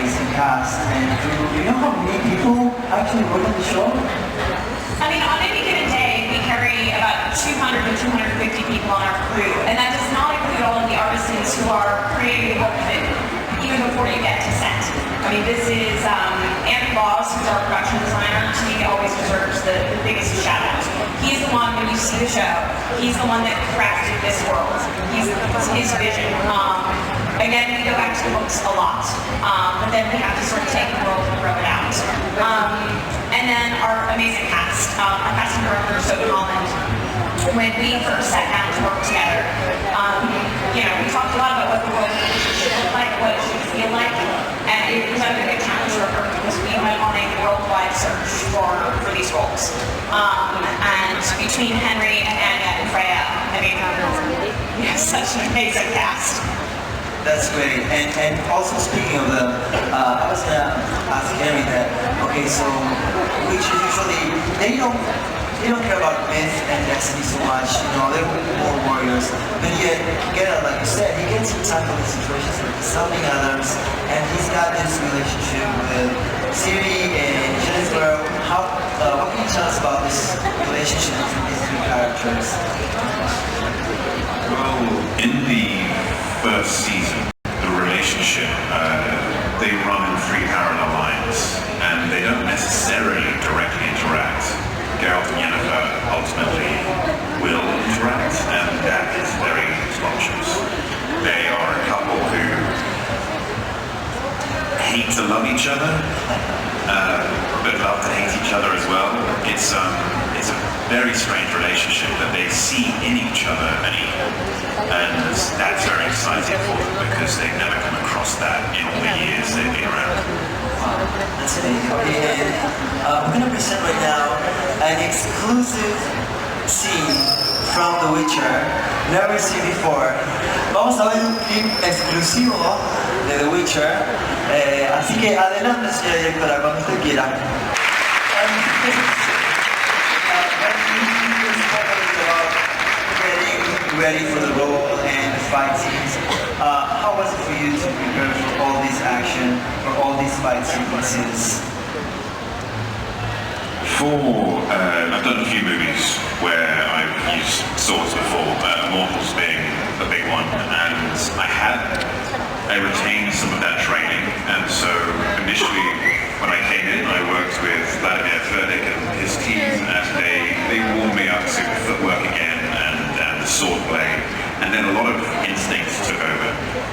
amazing cast. And do you know how many people actually work on the show? I mean, on any given day, we carry about 200 to 250 people on our crew, and that does not include all of the artisans who are creating the work of it even before you get to set. I mean, this is Andrew Laws, who's our production designer. He always deserves the biggest shout out. He's the one, when you see the show, he's the one that crafted this world. It's his vision. Again, we go back to the books a lot, but then we have to sort of take the world and throw it out. And then our amazing cast, our casting director, Sophie Holland. When we first sat down to work together, we talked a lot about what the world should look like, what it should feel like, and it presented a big challenge for her because we went on a worldwide search for these roles. And between Henry and Anya and Freya, I mean, we have such an amazing cast. That's great. And also speaking of them, I was gonna ask Henry that. Okay, so which is usually they don't care about myth and destiny so much. They're more warriors. But yet, like you said, he gets inside of the situations like he's helping others, and he's got this relationship with Siri and Jennifer. What can you tell us about this relationship between these two characters? Well, in the first season, the relationship, they run in 3 parallel lines, and they don't necessarily directly interact. Geralt and Yennefer ultimately will interact, and that is very conscious. They are a couple who hate to love each other, but love to hate each other as well. It's a very strange relationship that they see in each other an equal, and that's very exciting for them because they've never come across that in all the years they've been around. That's amazing. And we're going to present right now an exclusive scene from The Witcher, never seen before. Vamos a ver un clip exclusivo de The Witcher, así que adelante, señora directora, cuando usted quiera. Ready for the role and the fight scenes. How was it for you to prepare for all this action, for all these fight sequences? I've done a few movies where I've used swords before, Immortals being a big one, and I retained some of that training, and so initially when I came in I worked with Vladimir Ferdik and his team, and they warmed me up to footwork again and the sword play, and then a lot of instincts took over,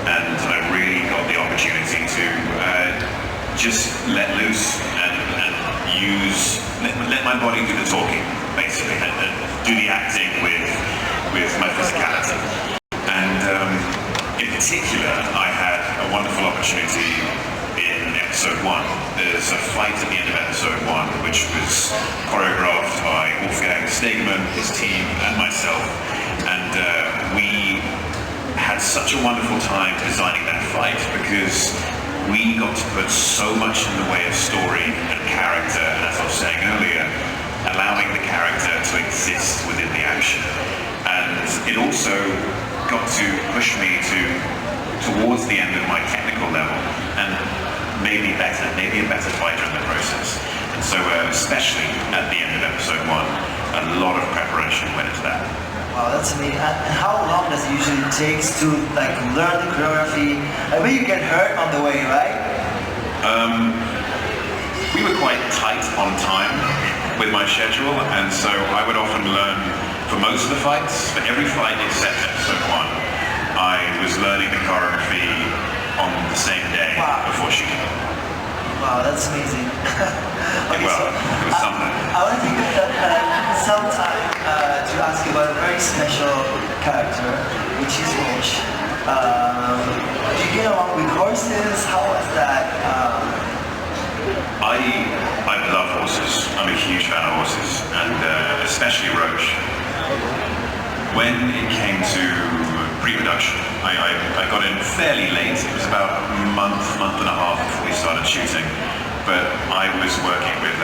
and I really got the opportunity to just let loose and let my body do the talking, basically, and do the acting with my physicality. And in particular, I had a wonderful opportunity in episode 1. There's a fight at the end of episode 1, which was choreographed by Wolfgang Stegemann, his team, and myself. And we had such a wonderful time designing that fight because we got to put so much in the way of story and character, and as I was saying earlier, allowing the character to exist within the action. And it also got to push me towards the end of my technical level and maybe a better fighter in the process. And so especially at the end of episode 1, a lot of preparation went into that. Wow, that's amazing. And how long does it usually take to learn the choreography? I bet you get hurt on the way, right? We were quite tight on time with my schedule, and so I would often learn for most of the fights. For every fight except episode 1, I was learning the choreography on the same day before shooting. Wow, that's amazing. Okay, well, it was something. I want to take some time to ask you about a very special character, which is Roche. Do you get along with horses? How was that? I love horses. I'm a huge fan of horses, and especially Roche. When it came to pre-production, I got in fairly late. It was about a month and a half before we started shooting. But I was working with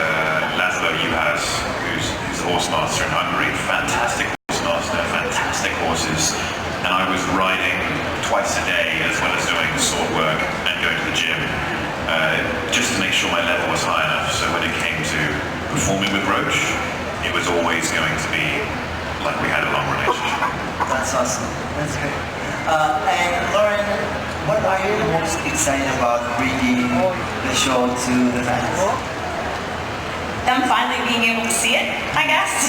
Laszlo Juhász, who's the horse master in Hungary. Fantastic horse master, fantastic horses. And I was riding twice a day as well as doing sword work and going to the gym always going to be like we had a long relationship. That's awesome. That's great. And Lauren, what are you most excited about bringing the show to the fans? Them finally being able to see it, I guess.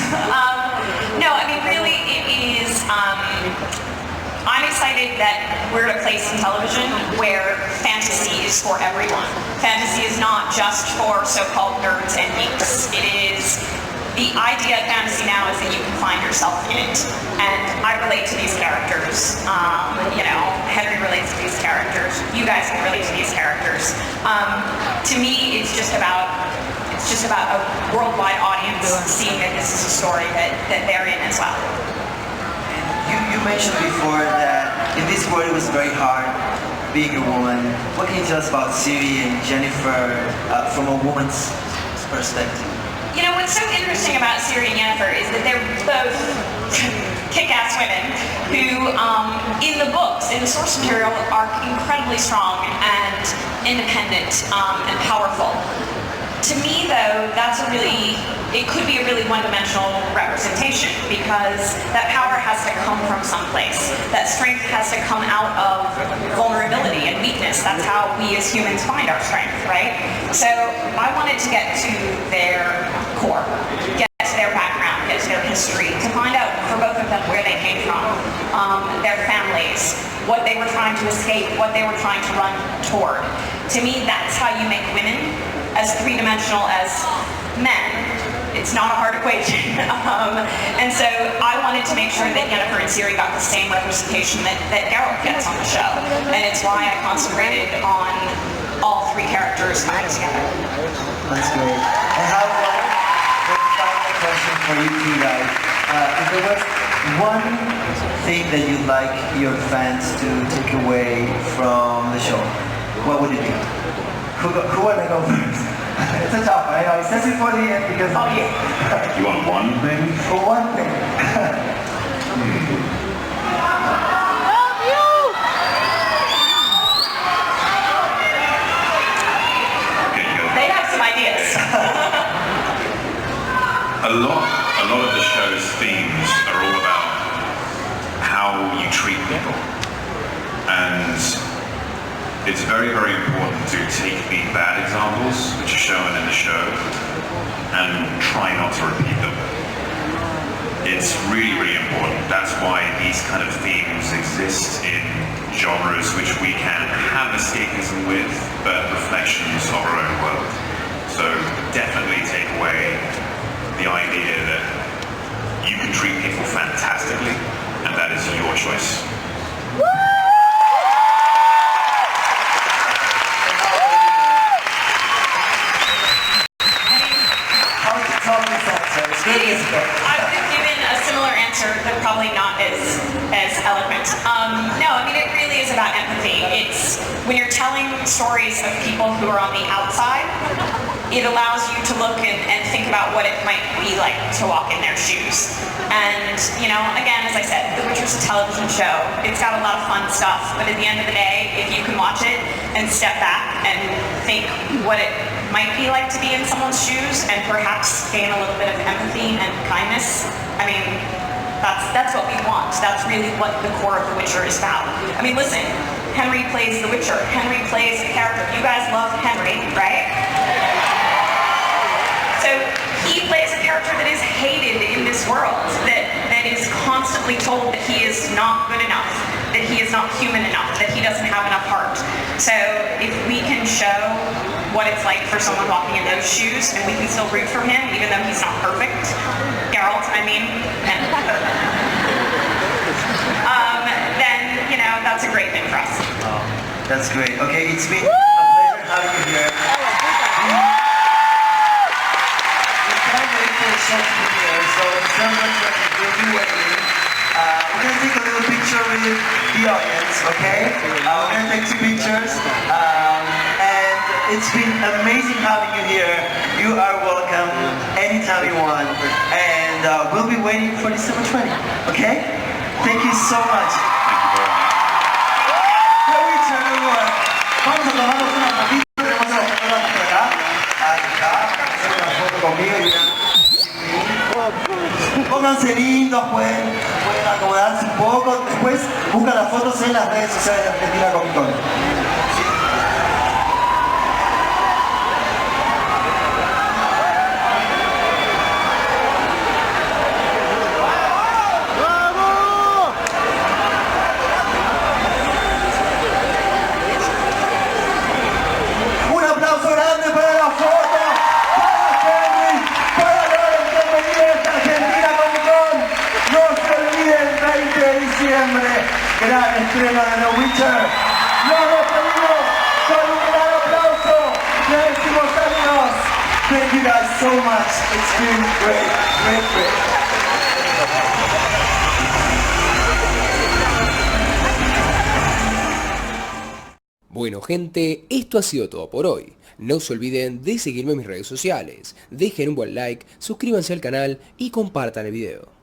No, I mean, really, it is, I'm excited that we're at a place in television where fantasy is for everyone. Fantasy is not just for so-called nerds and geeks. It is, the idea of fantasy now is that you can find yourself in it. And I relate to these characters. You know, Henry relates to these characters. You guys can relate to these characters. To me, it's just about a worldwide audience seeing that this is a story that they're in as well. You mentioned before that in this world it was very hard being a woman. What can you tell us about Siri and Jennifer from a woman's perspective? You know, what's so interesting about Siri and Jennifer is that they're both kick-ass women who, in the books, in the source material, are incredibly strong and independent and powerful. To me, though, it could be a really one-dimensional representation because that power has to come from someplace. That strength has to come out of vulnerability and weakness. That's how we as humans find our strength, right? So I wanted to get to their core, get to their background, get to their history, to find out for both of them where they came from, their families, what they were trying to escape, what they were trying to run toward. To me, that's how you make women as three-dimensional as men. It's not a hard equation. And so I wanted to make sure that Jennifer and Siri got the same representation that Geralt gets on the show. And it's why I concentrated on all three characters coming together. That's great. I have one final question for you two guys. If there was one thing that you'd like your fans to take away from the show, what would it be? Who wanna go first? It's a tough one, I know. It says it for the end because... Oh, yeah. You want one thing? For one thing. Okay, go. They have some ideas. A lot of the show's themes are all about how you treat people. And it's very, very important to take the bad examples which are shown in the show and try not to repeat them. It's really, really important. That's why these kind of themes exist in genres which we can have escapism with, but reflections of our own world. So definitely take away the idea that you can treat people fantastically, and that is your choice. I've been given a similar answer, but probably not as eloquent. No, I mean, it really is about empathy. It's when you're telling stories of people who are on the outside, it allows you to look and think about what it might be like to walk in their shoes. And, you know, again, as I said, The Witcher's a television show. It's got a lot of fun stuff, but at the end of the day, if you can watch it and step back and think what it might be like to be in someone's shoes and perhaps gain a little bit of empathy and kindness, I mean, that's what we want. That's really what the core of The Witcher is about. I mean, listen, Henry plays The Witcher. Henry plays a character. You guys love Henry, right? So he plays a character that is hated in this world, that is constantly told that he is not good enough, that he is not human enough, that he doesn't have enough heart. So if we can show what it's like for someone walking in those shoes, and we can still root for him, even though he's not perfect, Geralt, I mean, then, you know, that's a great thing for us. Oh, that's great. Okay, it's been a pleasure having you here. So some of us will be waiting. We're going to take a little picture with the audience, okay? We're going to take 2 pictures. And it's been amazing having you here. You are welcome anytime you want. And we'll be waiting for December 20, okay? Thank you so much. Vamos a tomarnos una fotito. Tenemos una fotógrafa por acá. Acá. Vamos a hacer una foto conmigo y una... Busca las fotos en las redes sociales de Argentina Comic Con. Un aplauso grande para la foto, para Henry, para todos los que viven esta Argentina Comic Con. No se olviden, 20 de diciembre, gran estreno de The Witcher. Nos despedimos con un gran aplauso. Le decimos amigos, thank you guys so much. It's been great, great, great. Bueno gente, esto ha sido todo por hoy. No se olviden de seguirme en mis redes sociales, dejen un buen like, suscríbanse al canal y compartan el video.